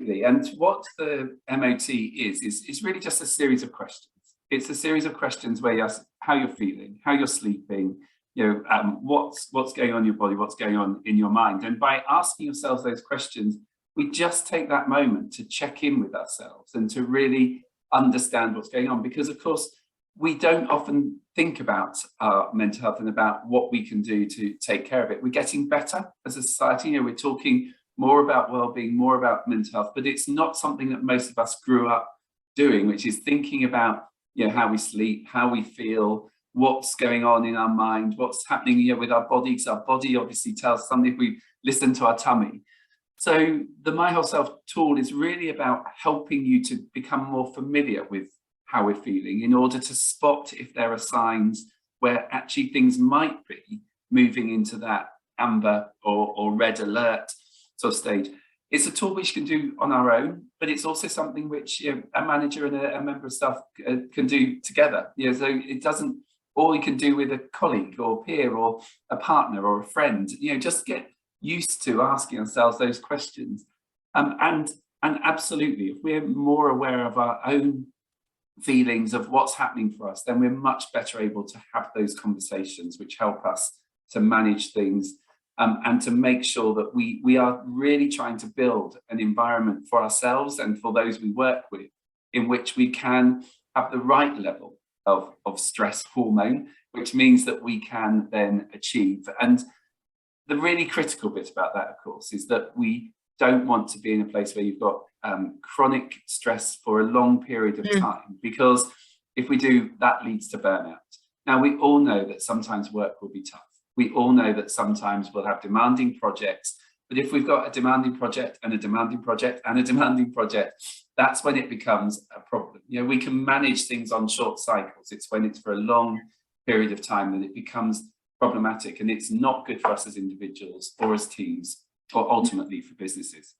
Absolutely. And what the MOT is really just a series of questions. It's a series of questions where you ask how you're feeling, how you're sleeping, what's going on in your body, what's going on in your mind. And by asking yourselves those questions, we just take that moment to check in with ourselves and to really understand what's going on. Because of course, we don't often think about our mental health and about what we can do to take care of it. We're getting better as a society. We're talking more about well-being, more about mental health, but it's not something that most of us grew up doing, which is thinking about how we sleep, how we feel, what's going on in our mind, what's happening with our body, because our body obviously tells something if we listen to our tummy. So the My Whole Self tool is really about helping you to become more familiar with how we're feeling in order to spot if there are signs where actually things might be moving into that amber or red alert sort of stage. It's a tool which you can do on our own, but it's also something which a manager and a member of staff can do together. So it doesn't, or you can do with a colleague or peer or a partner or a friend. Just get used to asking ourselves those questions. And absolutely, if we're more aware of our own feelings of what's happening for us, then we're much better able to have those conversations which help us to manage things. And to make sure that we are really trying to build an environment for ourselves and for those we work with in which we can have the right level of stress hormone, which means that we can then achieve. And the really critical bit about that, of course, is that we don't want to be in a place where you've got chronic stress for a long period of time, because if we do, that leads to burnout. Now, we all know that sometimes work will be tough. We all know that sometimes we'll have demanding projects, but if we've got a demanding project and a demanding project and a demanding project, that's when it becomes a problem. We can manage things on short cycles. It's when it's for a long period of time that it becomes problematic, and it's not good for us as individuals or as teams or ultimately for businesses.